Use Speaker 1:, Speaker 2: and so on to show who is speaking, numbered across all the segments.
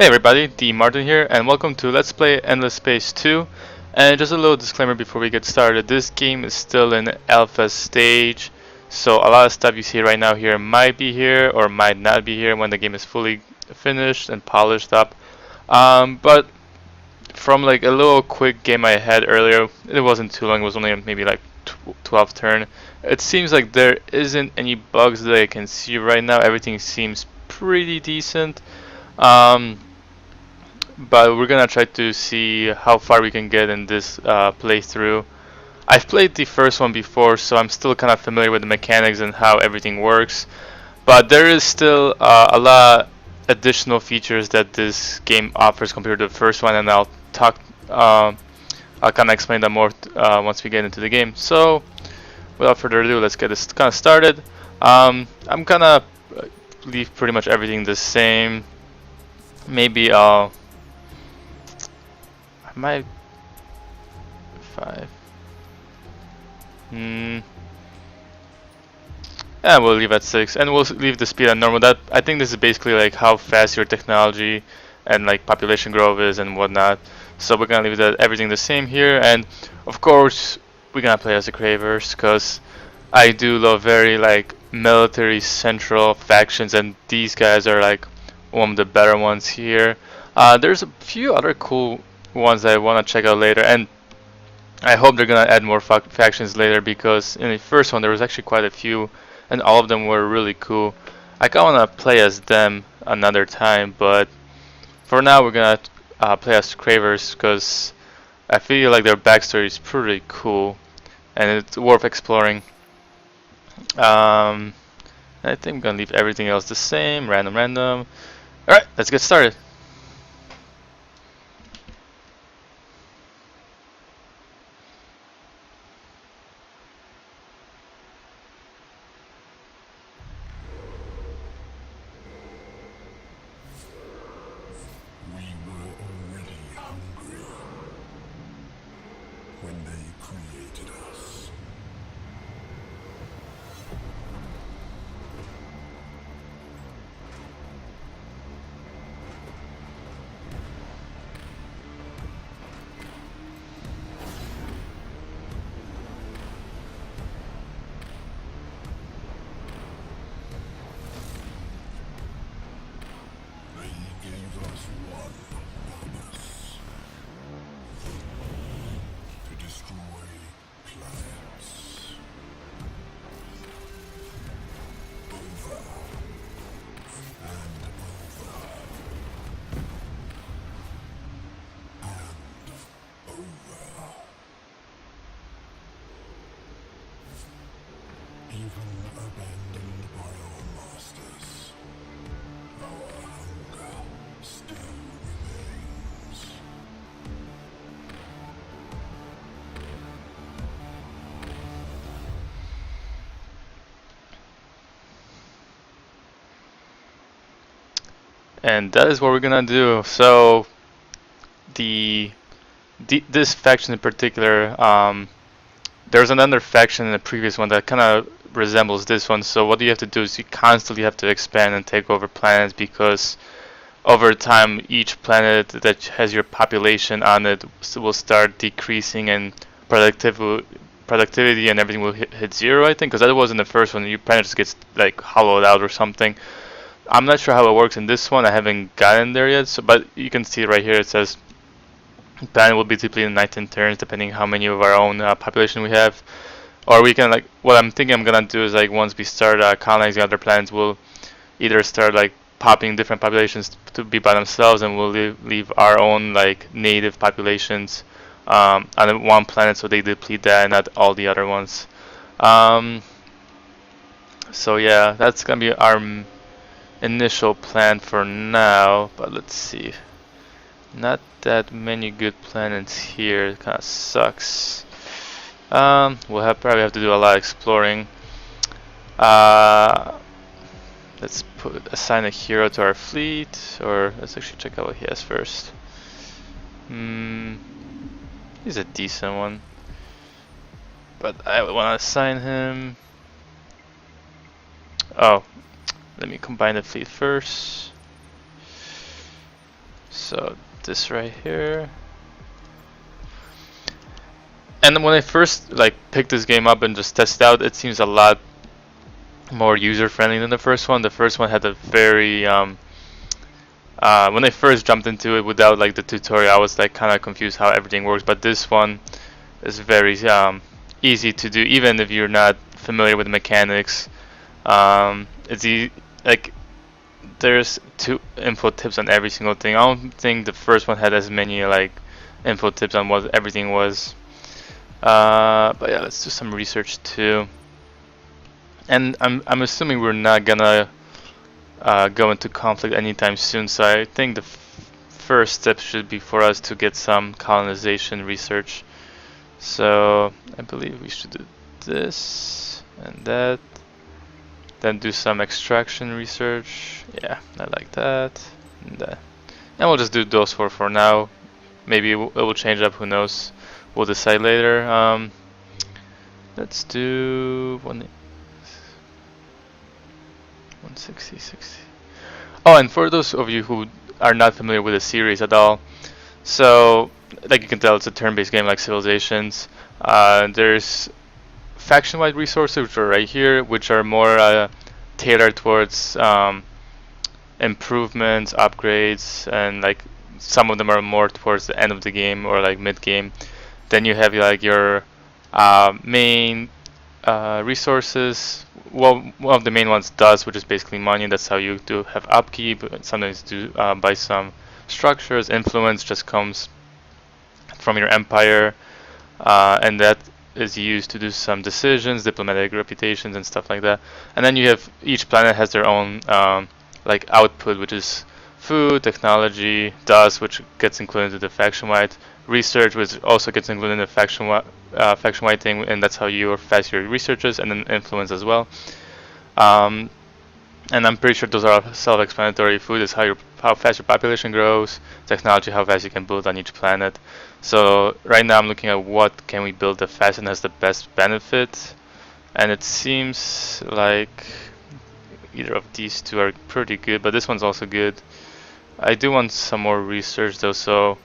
Speaker 1: Hey everybody, D Martin here, and welcome to Let's Play Endless Space 2. And just a little disclaimer before we get started, this game is still in alpha stage, so a lot of stuff you see right now here might be here or might not be here when the game is fully finished and polished up. But from like a little quick game I had earlier, it wasn't too long, it was only maybe like 12 turn. It seems like there isn't any bugs that I can see right now, everything seems pretty decent. Um, but we're gonna try to see how far we can get in this playthrough. I've played the first one before, so I'm still kind of familiar with the mechanics and how everything works. But there is still a lot additional features that this game offers compared to the first one, and I'll talk. I'll kind of explain that more once we get into the game. So, without further ado, let's get this kind of started. I'm gonna leave pretty much everything the same. Maybe I might 5. Yeah, we'll leave at 6, and we'll leave the speed at normal. That I think this is basically like how fast your technology and like population growth is and whatnot. So we're gonna leave that everything the same here, and of course we're gonna play as the Cravers because I do love very like military central factions, and these guys are like one of the better ones here. There's a few other cool ones that I want to check out later, and I hope they're gonna add more factions later because in the first one there was actually quite a few, and all of them were really cool. I kinda wanna play as them another time, but for now we're gonna play as Cravers because I feel like their backstory is pretty cool and it's worth exploring. I think I'm gonna leave everything else the same, random. Alright, let's get started.
Speaker 2: We were already hungry when they created us. They gave us one purpose: to destroy planets. Over and over and over. Even abandoned by our masters, our hunger still remains.
Speaker 1: And that is what we're gonna do. So this faction in particular, there's another faction in the previous one that kind of resembles this one. So what you have to do is you constantly have to expand and take over planets because over time each planet that has your population on it will start decreasing and productivity and everything will hit 0, I think, because that was in the first one. Your planet just gets like hollowed out or something. I'm not sure how it works in this one. I haven't gotten there yet. So, but you can see right here it says planet will be depleted in 19 turns, depending how many of our own population we have. Or we can like what I'm thinking I'm gonna do is like once we start colonizing other planets, we'll either start like popping different populations to be by themselves, and we'll leave our own like native populations on one planet, so they deplete that and not all the other ones. Um, so yeah, that's gonna be our initial plan for now. But let's see. Not that many good planets here. It kind of sucks. We'll probably have to do a lot of exploring. Let's assign a hero to our fleet, or let's actually check out what he has first. He's a decent one, but I want to assign him. Oh, let me combine the fleet first. So this right here. And when I first like picked this game up and just tested out, it seems a lot more user friendly than the first one. The first one had a very when I first jumped into it without like the tutorial, I was like kind of confused how everything works. But this one is very easy to do, even if you're not familiar with the mechanics. It's like there's 2 info tips on every single thing. I don't think the first one had as many like info tips on what everything was. But yeah, let's do some research too. And I'm assuming we're not gonna go into conflict anytime soon. So I think the first step should be for us to get some colonization research. So I believe we should do this and that. Then do some extraction research. Yeah, I like that. And we'll just do those 4 for now. Maybe it will change up, who knows. We'll decide later. Let's do 160, 60. Oh, and for those of you who are not familiar with the series at all, so like you can tell, it's a turn-based game like Civilizations. There's faction-wide resources, which are right here, which are more tailored towards improvements, upgrades, and like some of them are more towards the end of the game or like mid-game. Then you have like your main resources. Well, one of the main ones does, which is basically money. That's how you do have upkeep. Sometimes do buy some structures. Influence just comes from your empire, and that is used to do some decisions, diplomatic reputations, and stuff like that. And then you have each planet has their own like output, which is food, technology, dust, which gets included into the faction-wide research, which also gets included in the faction-wide thing, and that's how you fast your researches, and then influence as well. And I'm pretty sure those are self-explanatory. Food is how fast your population grows. Technology, how fast you can build on each planet. So right now I'm looking at what can we build the fastest and has the best benefit. And it seems like either of these 2 are pretty good, but this one's also good. I do want some more research though, so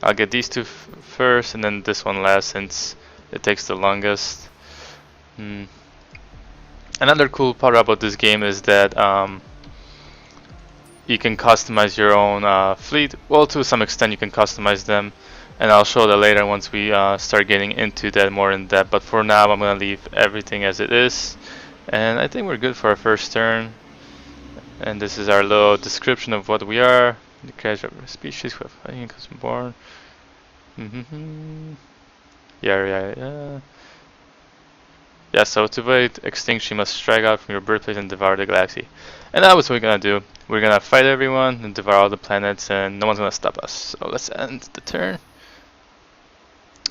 Speaker 1: I'll get these 2 first and then this one last, since it takes the longest. Another cool part about this game is that you can customize your own fleet. Well, to some extent you can customize them, and I'll show that later once we start getting into that more in depth. But for now I'm going to leave everything as it is, and I think we're good for our first turn. And this is our little description of what we are. The creature of a species who have born. Yeah. Yeah, so to avoid extinction, you must strike out from your birthplace and devour the galaxy. And that was what we're gonna do. We're gonna fight everyone and devour all the planets, and no one's gonna stop us. So let's end the turn.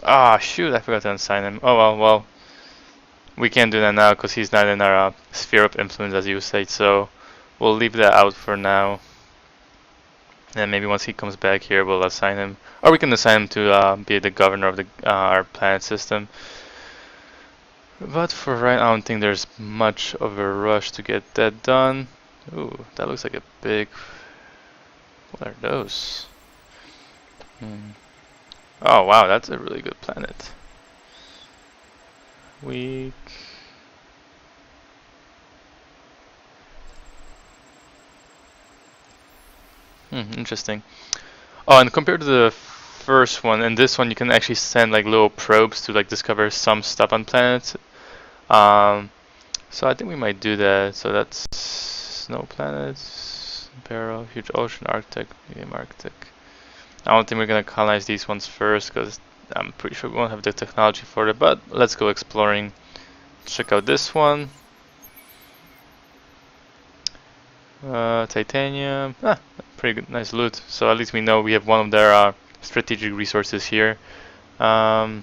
Speaker 1: Ah, shoot, I forgot to unsign him. Oh well. We can't do that now because he's not in our sphere of influence, as you say, so we'll leave that out for now. And maybe once he comes back here, we'll assign him. Or we can assign him to be the governor of our planet system. But for right now, I don't think there's much of a rush to get that done. Ooh, that looks like a big... What are those? Oh wow, that's a really good planet. Weak. Interesting. Oh, and compared to the first one and this one, you can actually send like little probes to like discover some stuff on planets. So I think we might do that. So that's snow planets, barrel, huge ocean, Arctic, medium Arctic. I don't think we're gonna colonize these ones first because I'm pretty sure we won't have the technology for it. But let's go exploring. Check out this one. Titanium. Pretty good, nice loot. So at least we know we have one of their strategic resources here. Let's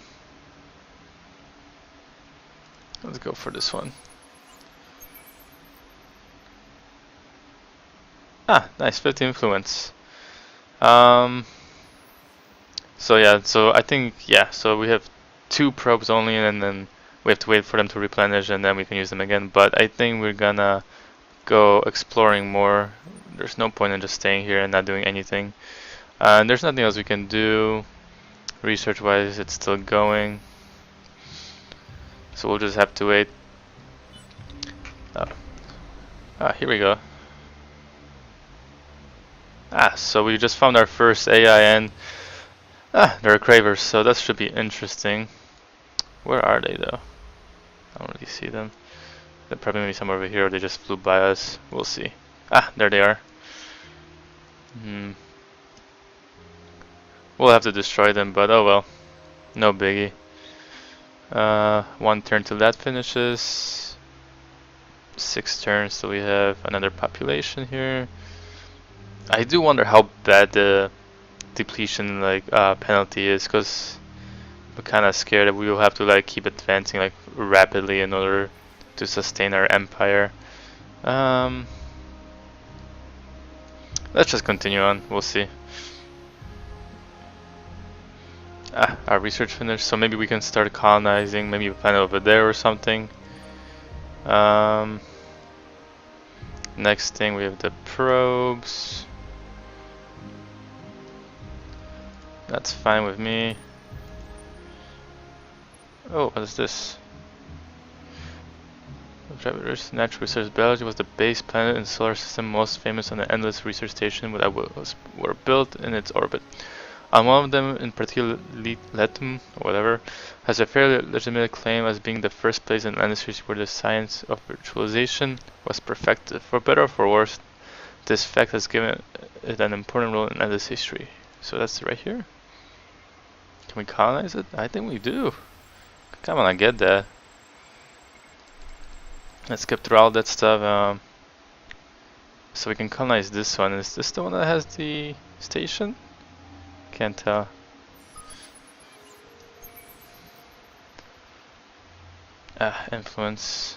Speaker 1: go for this one. Nice, 50 influence. So yeah, so I think, so we have 2 probes only, and then we have to wait for them to replenish, and then we can use them again. But I think we're gonna go exploring more. There's no point in just staying here and not doing anything. And there's nothing else we can do. Research-wise, it's still going. So we'll just have to wait. Oh. Here we go. So we just found our first AI and they're Cravers, so that should be interesting. Where are they though? I don't really see them. They're probably maybe somewhere over here or they just flew by us. We'll see. There they are. We'll have to destroy them, but oh well. No biggie. One turn till that finishes. 6 turns till we have another population here. I do wonder how bad the depletion penalty is, because I'm kind of scared that we will have to keep advancing rapidly in order to sustain our empire. Let's just continue on. We'll see. Our research finished, so maybe we can start colonizing. Maybe a planet over there or something. Next thing, we have the probes. That's fine with me. Oh, what is this? Cravers, natural resource biology was the base planet in the solar system most famous on the endless research station that were built in its orbit. On one of them, in particular, Letum, or whatever, has a fairly legitimate claim as being the first place in industries where the science of virtualization was perfected. For better or for worse, this fact has given it an important role in endless history. So that's right here. Can we colonize it? I think we do. Come on, I get that. Let's skip through all that stuff. So we can colonize this one. Is this the one that has the station? Can't tell. Influence.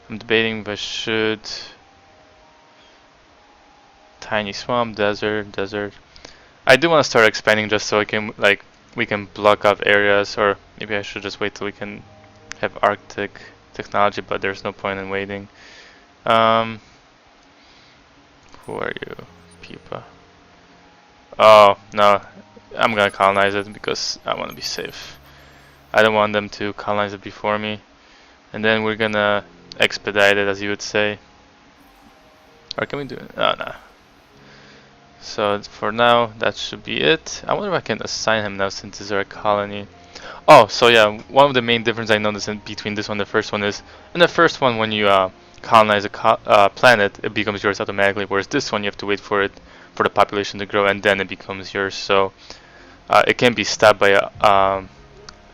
Speaker 1: I'm debating if I should. Tiny swamp, desert. I do want to start expanding just so I can we can block off areas, or maybe I should just wait till we can have Arctic technology, but there's no point in waiting. Who are you, Pupa? Oh no, I'm gonna colonize it because I want to be safe. I don't want them to colonize it before me, and then we're gonna expedite it, as you would say. Or can we do it? Oh no. So for now, that should be it. I wonder if I can assign him now since this is our colony. Oh, so yeah, one of the main differences I noticed between this one and the first one is, in the first one, when you colonize a planet, it becomes yours automatically, whereas this one, you have to wait for the population to grow, and then it becomes yours. So it can be stopped by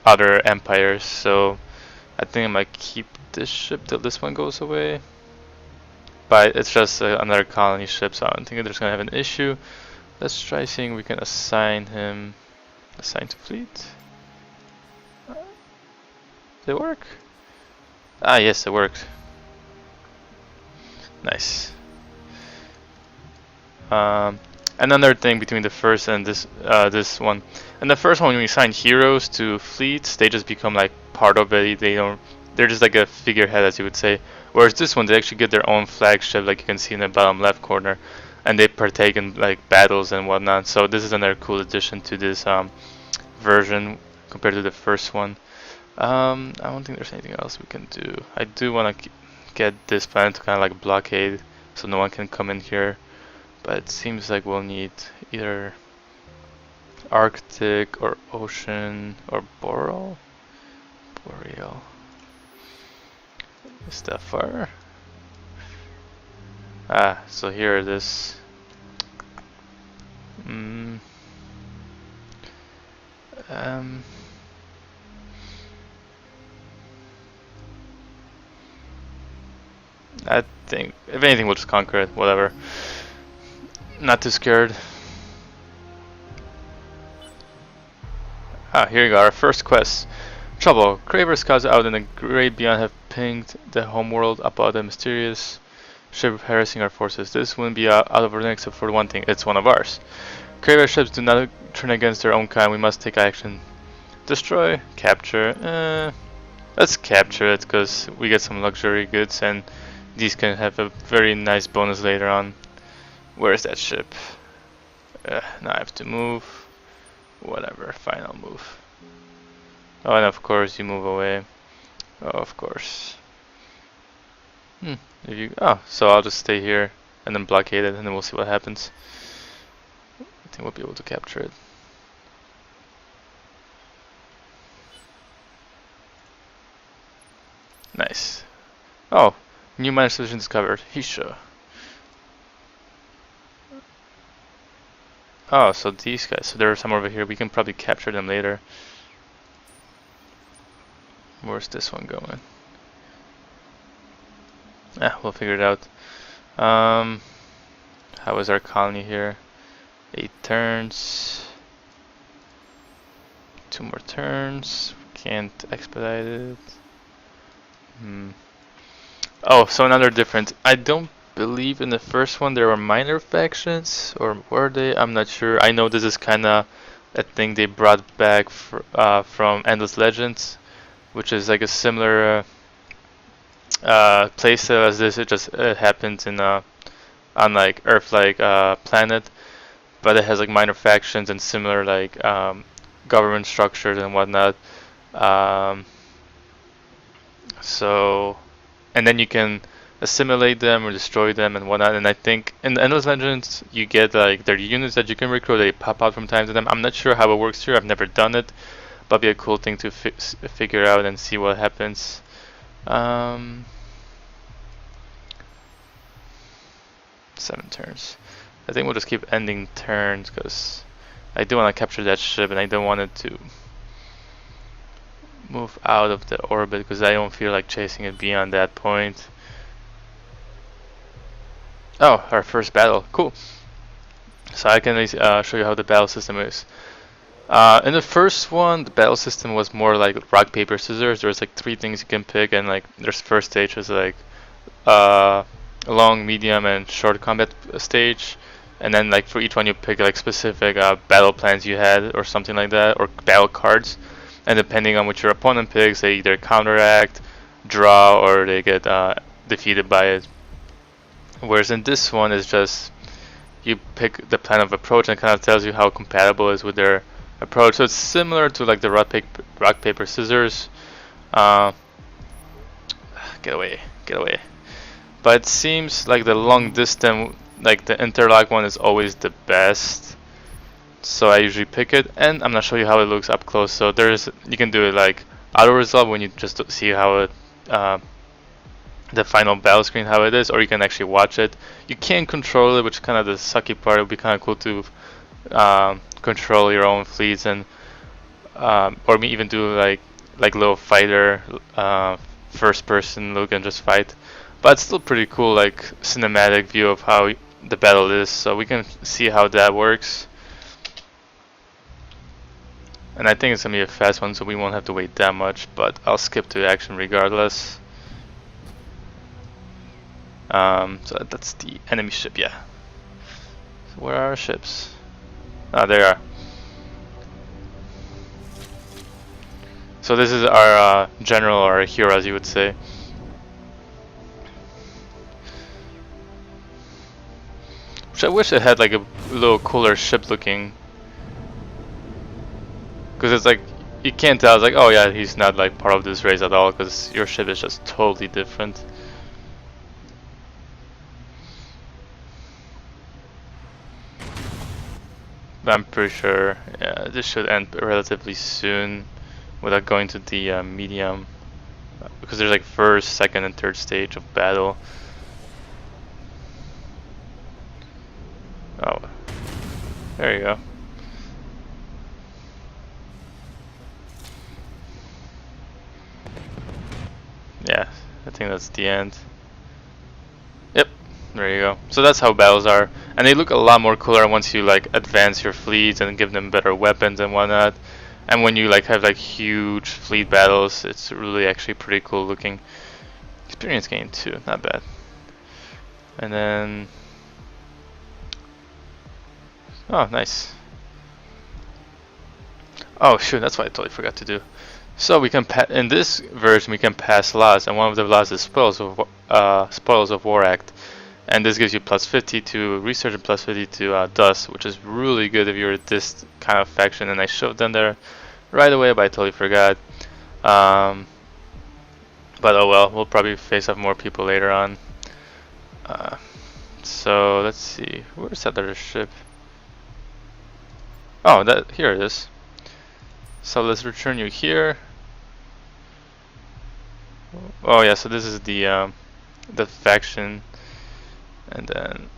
Speaker 1: other empires. So I think I might keep this ship till this one goes away. But it's just another colony ship, so I don't think there's gonna have an issue. Let's try seeing if we can assign him. Assign to fleet. Did it work? Yes, it worked. Nice. Another thing between the first and this one. In the first one, when we assign heroes to fleets, they just become part of it. They're just like a figurehead, as you would say. Whereas this one, they actually get their own flagship, like you can see in the bottom left corner, and they partake in battles and whatnot. So this is another cool addition to this version compared to the first one. I don't think there's anything else we can do. I do want to get this planet to kind of blockade, so no one can come in here. But it seems like we'll need either Arctic or ocean or Boreal. Is that far? So here it is. I think, if anything, we'll just conquer it, whatever. Not too scared. Here you go, our first quest. Trouble. Craver scouts out in the great beyond have pinged the homeworld about a mysterious ship harassing our forces. This wouldn't be out of order except for one thing, it's one of ours. Craver ships do not turn against their own kind, we must take action. Destroy, capture, let's capture it because we get some luxury goods and these can have a very nice bonus later on. Where is that ship? Now I have to move. Whatever, fine, I'll move. Oh, and of course you move away. Oh, of course. So I'll just stay here and then blockade it, and then we'll see what happens. I think we'll be able to capture it. Nice. Oh, new miner solution discovered. Hisha. Oh, so these guys. So there are some over here. We can probably capture them later. Where's this one going? We'll figure it out. How is our colony here? 8 turns. 2 more turns. Can't expedite it. Oh, so another difference. I don't believe in the first one there were minor factions, or were they? I'm not sure. I know this is kind of a thing they brought back from Endless Legends, which is like a similar playstyle as this. It just happens in on like Earth-like planet, but it has like minor factions and similar like government structures and whatnot. And then you can assimilate them or destroy them and whatnot. And I think in the Endless Legends you get like there are units that you can recruit. They pop out from time to time. I'm not sure how it works here. I've never done it, but it'd be a cool thing to figure out and see what happens. 7 turns. I think we'll just keep ending turns because I do want to capture that ship and I don't want it to move out of the orbit because I don't feel like chasing it beyond that point. Oh, our first battle. Cool. So I can show you how the battle system is. In the first one, the battle system was more like rock, paper, scissors. There's like 3 things you can pick, and like there's first stage is like long, medium, and short combat stage. And then like for each one you pick like specific battle plans you had or something like that, or battle cards. And depending on what your opponent picks, they either counteract, draw, or they get defeated by it. Whereas in this one, it's just you pick the plan of approach and it kind of tells you how compatible it is with their approach. So it's similar to like the rock, paper, scissors. Get away, get away. But it seems like the long distance, like the interlock one, is always the best. So I usually pick it, and I'm gonna show you how it looks up close. So you can do it like auto resolve when you just see how it, the final battle screen, how it is, or you can actually watch it. You can control it, which is kind of the sucky part. It would be kind of cool to control your own fleets and or even do like little fighter first person look and just fight. But it's still pretty cool, like cinematic view of how the battle is. So we can see how that works. And I think it's gonna be a fast one, so we won't have to wait that much, but I'll skip to action regardless. So that's the enemy ship, yeah. So where are our ships? Ah, there are. So this is our general, or a hero, as you would say. Which I wish it had like a little cooler ship looking. Because it's like, you can't tell, it's like, oh yeah, he's not like part of this race at all, because your ship is just totally different. But I'm pretty sure, yeah, this should end relatively soon without going to the medium. Because there's like first, second, and third stage of battle. Oh, there you go. Yeah, I think that's the end. Yep, there you go. So that's how battles are, and they look a lot more cooler once you like advance your fleets and give them better weapons and whatnot. And when you like have like huge fleet battles, it's really actually pretty cool looking. Experience gain too, not bad. And then, oh nice. Oh shoot, that's what I totally forgot to do. So we can in this version we can pass laws, and one of the laws is Spoils of War Act. And this gives you plus 50 to research and plus 50 to dust, which is really good if you're this kind of faction. And I shoved them there right away, but I totally forgot. Um, but oh well, we'll probably face off more people later on. So let's see, where's that other ship? Oh, that here it is. So let's return you here. Oh yeah, so this is the faction, and then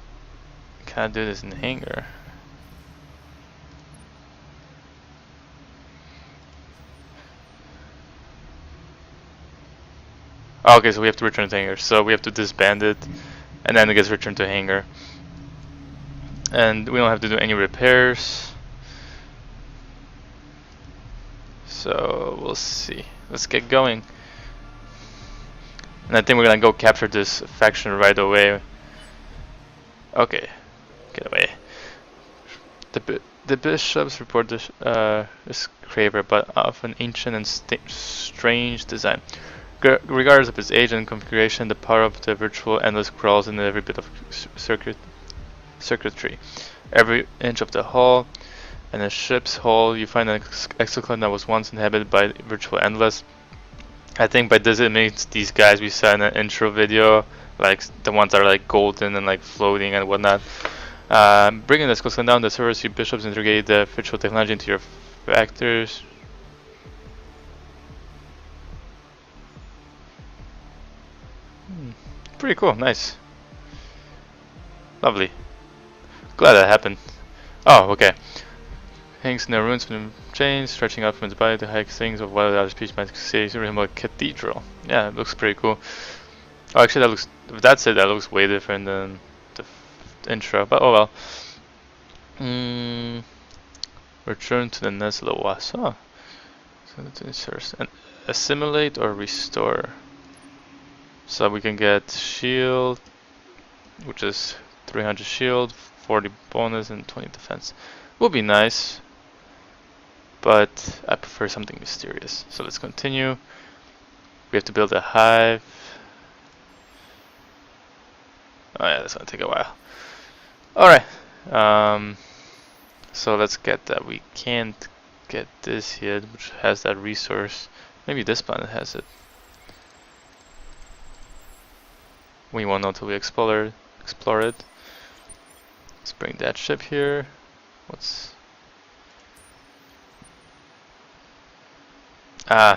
Speaker 1: can I do this in hangar? Oh, okay, so we have to return to hangar. So we have to disband it, and then it gets returned to hangar. And we don't have to do any repairs. So we'll see. Let's get going. And I think we're gonna go capture this faction right away. Okay, get away. The bishops report this Craver, but of an ancient and strange design. Regardless of its age and configuration, the power of the virtual endless crawls in every bit of circuitry. Every inch of the hull and a ship's hull, you find an exoplanet that was once inhabited by virtual endless. I think by this it means these guys we saw in the intro video, like the ones that are like golden and like floating and whatnot. Bringing this close down, the servers, you bishops integrate the virtual technology into your factors. Pretty cool, nice. Lovely. Glad that happened. Oh, okay. Hangs in the ruins from the chains, stretching out from its body to hike things of what other species might say a cathedral. Yeah, it looks pretty cool. Oh, actually, that looks. If that's it, that looks way different than the intro. But oh well. Return to the nest of the wasp. Oh. So let's insert and assimilate or restore. So we can get shield, which is 300 shield, 40 bonus, and 20 defense. Would be nice, but I prefer something mysterious. So let's continue. We have to build a hive. Oh yeah, that's gonna take a while. Alright, so let's get that. We can't get this yet, which has that resource. Maybe this planet has it. We won't know until we explore it. Let's bring that ship here.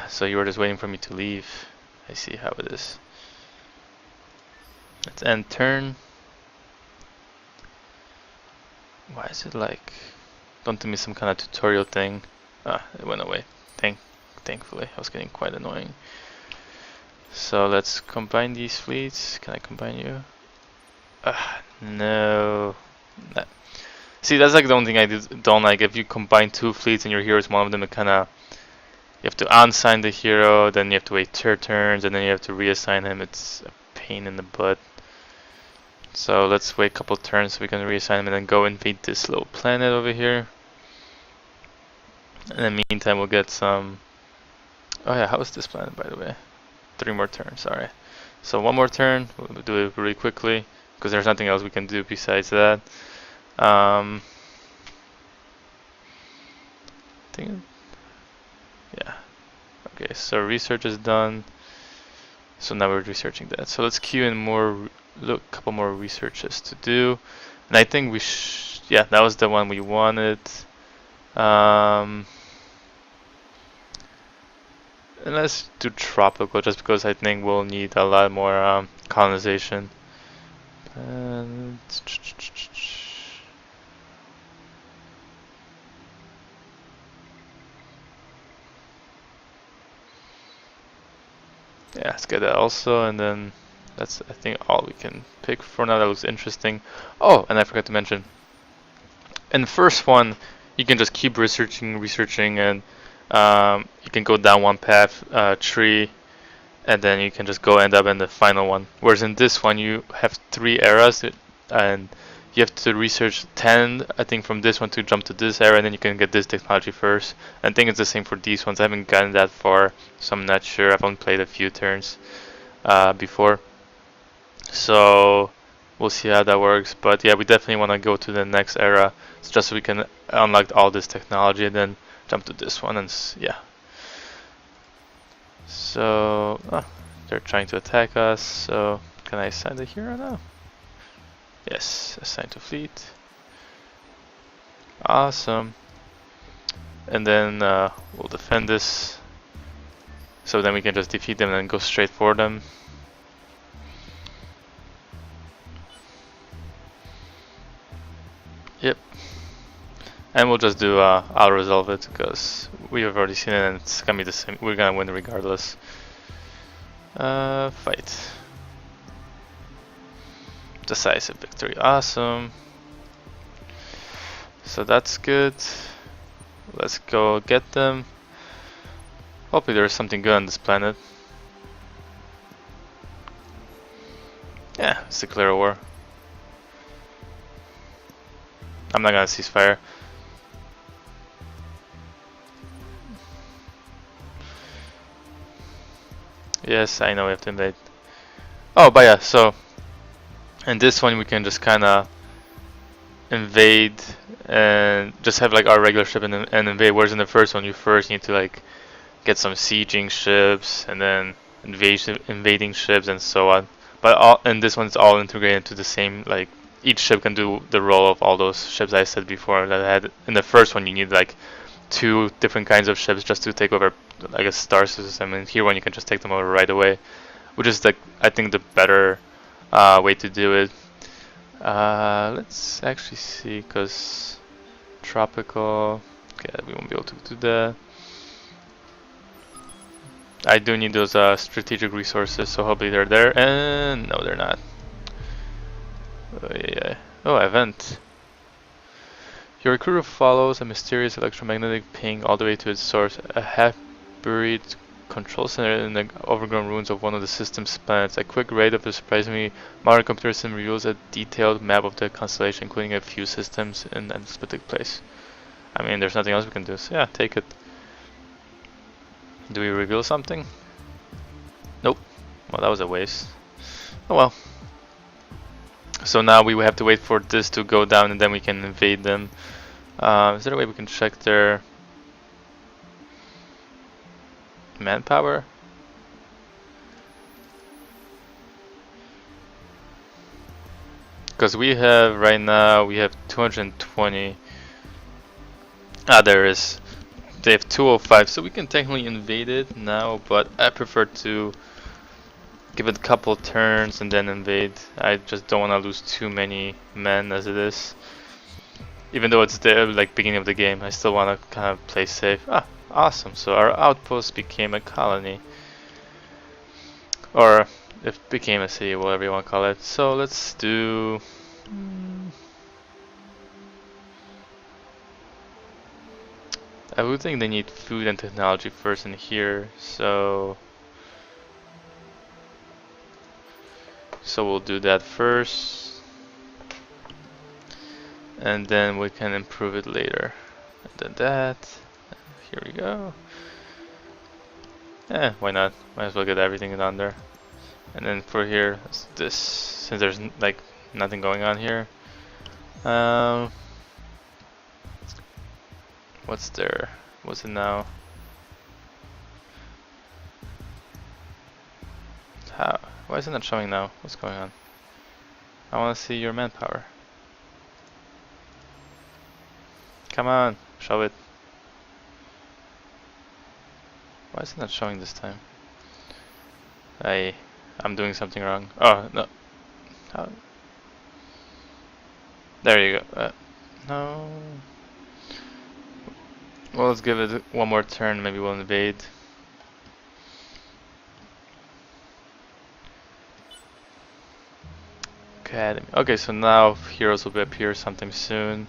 Speaker 1: So you were just waiting for me to leave. I see how it is. Let's end turn. Why is it like... Don't tell me some kind of tutorial thing. It went away. Thankfully, I was getting quite annoying. So let's combine these fleets. Can I combine you? No. See, that's like the only thing I don't like. If you combine two fleets and your hero is one of them, it kind of... You have to unsign the hero, then you have to wait 2 turns, and then you have to reassign him. It's a pain in the butt. So let's wait a couple turns so we can reassign him and then go invade this little planet over here. In the meantime, we'll get some... Oh yeah, how is this planet, by the way? 3 more turns, sorry. So 1 more turn, we'll do it really quickly, because there's nothing else we can do besides that. Yeah. Okay, so research is done. So now we're researching that. So let's queue in more, couple more researches to do. And I think we yeah, that was the one we wanted. And let's do tropical, just because I think we'll need a lot more colonization. And yeah, let's get that also, and then that's I think all we can pick for now. That looks interesting. Oh, and I forgot to mention, in the first one, you can just keep researching, and you can go down one path, tree, and then you can just go end up in the final one. Whereas in this one, you have 3 eras, and you have to research 10, I think, from this one to jump to this era, and then you can get this technology first. And I think it's the same for these ones. I haven't gotten that far, so I'm not sure. I've only played a few turns before. So we'll see how that works. But yeah, we definitely want to go to the next era, just so we can unlock all this technology and then jump to this one. And yeah. So they're trying to attack us. So can I assign it here or no? Yes, assign to fleet. Awesome. And then we'll defend this. So then we can just defeat them and go straight for them. Yep. And we'll just do I'll resolve it because we have already seen it and it's gonna be the same. We're gonna win regardless. Fight. Decisive victory. Awesome. So that's good. Let's go get them. Hopefully there's something good on this planet. Yeah, let's declare a war. I'm not gonna ceasefire. Yes, I know we have to invade. Oh, but yeah, so in this one we can just kind of invade and just have like our regular ship and invade. Whereas in the first one, you first need to like get some sieging ships and then invading ships and so on. But all in this one, it's all integrated into the same. Like each ship can do the role of all those ships I said before that I had. In the first one, you need like 2 different kinds of ships just to take over, I guess, star system. And here one, you can just take them over right away, which is like I think the better way to do it. Let's actually see, because tropical. Okay, we won't be able to do that. I do need those strategic resources, so hopefully they're there. And no, they're not. Oh, yeah. Oh, event. Your recruiter follows a mysterious electromagnetic ping all the way to its source, a half-buried control center in the overgrown ruins of one of the system's planets. A quick raid of the surprisingly modern computer system reveals a detailed map of the constellation, including a few systems in a specific place. I mean, there's nothing else we can do, so yeah, take it. Do we reveal something? Nope. Well, that was a waste. Oh well. So now we have to wait for this to go down and then we can invade them. Is there a way we can check their manpower? Because we have, right now, we have 220. Ah, there is. They have 205, so we can technically invade it now, but I prefer to give it a couple turns and then invade. I just don't want to lose too many men as it is. Even though it's the like beginning of the game, I still want to kind of play safe. Ah, awesome. So our outpost became a colony. Or it became a city, whatever you want to call it. So let's do... I would think they need food and technology first in here, so we'll do that first, and then we can improve it later. And then that. Here we go. Eh, why not? Might as well get everything down there. And then for here, this, since there's like nothing going on here. What's there? What's it now? How? Why isn't it showing now? What's going on? I want to see your manpower. Come on, show it. Why isn't that showing this time? I'm doing something wrong. Oh, no. How? There you go. No. Well, let's give it one more turn, maybe we'll invade. Academy. Okay, so now heroes will appear sometime soon.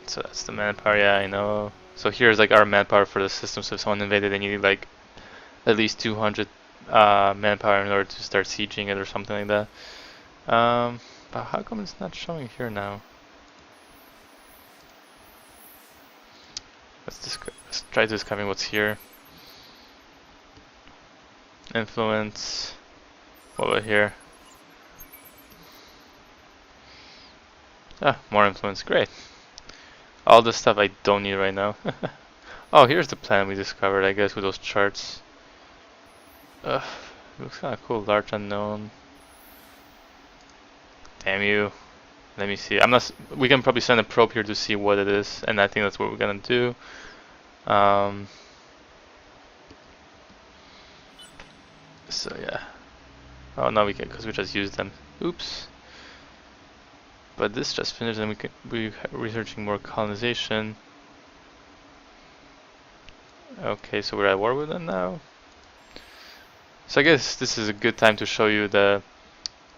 Speaker 1: So that's the manpower, yeah, I know. So here's like our manpower for the system, so if someone invaded they needed like at least 200 manpower in order to start sieging it or something like that. But how come it's not showing here now? Let's try discovering what's here. Influence. What about here? Ah, more influence. Great. All the stuff I don't need right now. Oh, here's the planet we discovered, I guess, with those charts. Ugh, looks kind of cool. Large unknown. Damn you. Let me see. I'm not. We can probably send a probe here to see what it is, and I think that's what we're gonna do. So yeah. Oh no, we can because we just used them. Oops. But this just finished, and we're researching more colonization. Okay, so we're at war with them now. So I guess this is a good time to show you the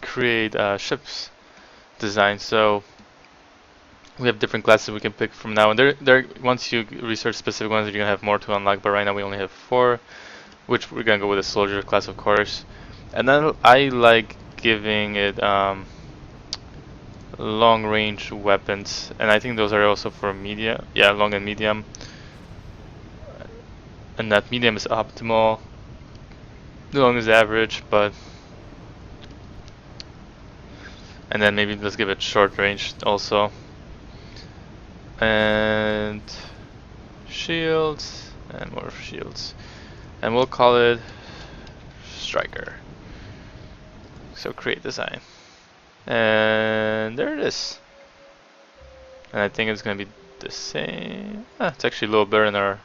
Speaker 1: create ships design. So we have different classes we can pick from now, and there once you research specific ones, you're gonna have more to unlock. But right now we only have 4, which we're gonna go with a soldier class, of course. And then I like giving it long range weapons, and I think those are also for medium. Yeah, long and medium. And that medium is optimal. The long is average, but and then maybe let's give it short range also. And shields and more shields, and we'll call it striker. So create design, and there it is. And I think it's gonna be the same. It's actually a little better than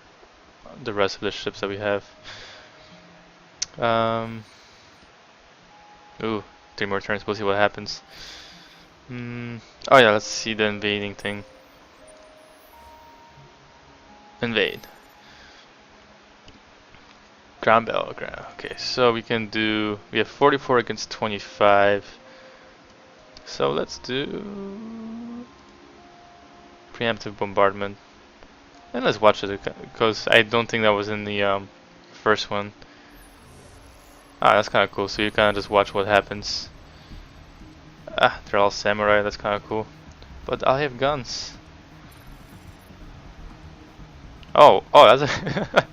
Speaker 1: the rest of the ships that we have. Ooh, 3 more turns. We'll see what happens. Oh yeah, let's see the invading thing. Invade. Ground battleground. Okay, so we can do. We have 44 against 25. So let's do preemptive bombardment, and let's watch it because I don't think that was in the first one. Ah, that's kind of cool. So you kind of just watch what happens. Ah, they're all samurai. That's kind of cool. But I have guns. Oh, that's a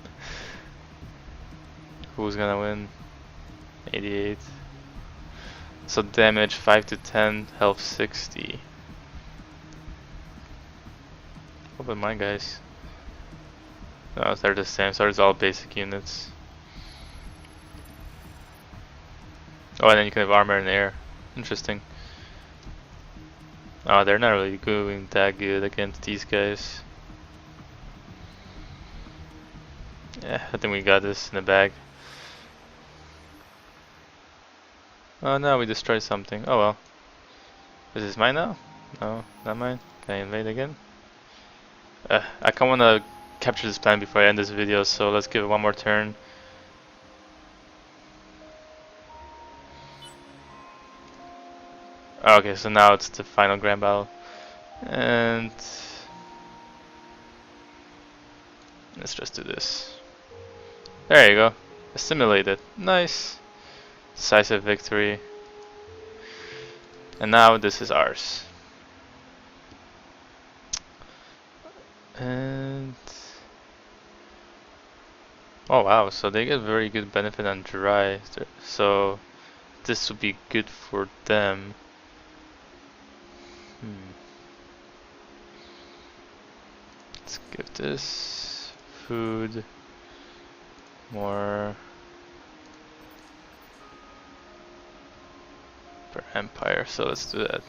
Speaker 1: who's gonna win? 88. So damage 5 to 10, health 60. What about my guys? No, they're the same. So it's all basic units. Oh, and then you can have armor in the air. Interesting. Oh, they're not really doing that good against these guys. Yeah, I think we got this in the bag. Oh no, we destroyed something. Oh well. Is this mine now? No, not mine. Can I invade again? I kind of want to capture this planet before I end this video, so let's give it one more turn. Okay, so now it's the final grand battle. And let's just do this. There you go. Assimilated. Nice. Decisive victory. And now this is ours. And oh wow, so they get very good benefit on dry. So this would be good for them. Let's give this food more per empire, so let's do that.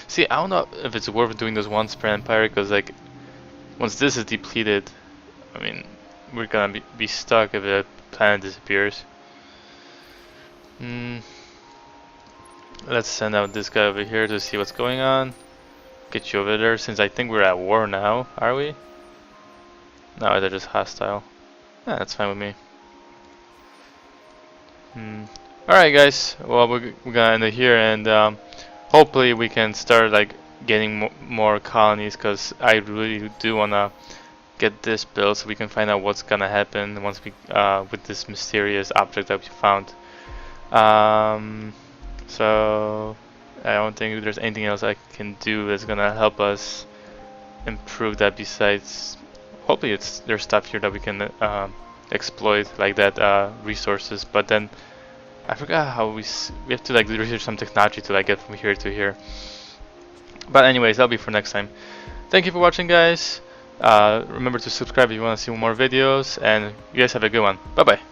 Speaker 1: See, I don't know if it's worth doing this once per empire, because like once this is depleted, I mean, we're gonna be stuck if the planet disappears. Let's send out this guy over here to see what's going on. Get you over there, since I think we're at war now, are we? No, they're just hostile. Yeah, that's fine with me. Alright guys, well we're gonna end it here, and hopefully we can start like getting more colonies, because I really do wanna get this built so we can find out what's gonna happen once we with this mysterious object that we found. So I don't think there's anything else I can do that's gonna help us improve that, besides hopefully there's stuff here that we can exploit like that resources, but then I forgot how we have to like research some technology to like get from here to here. But anyways, that'll be for next time. Thank you for watching, guys. Remember to subscribe if you want to see more videos, and you guys have a good one. Bye bye.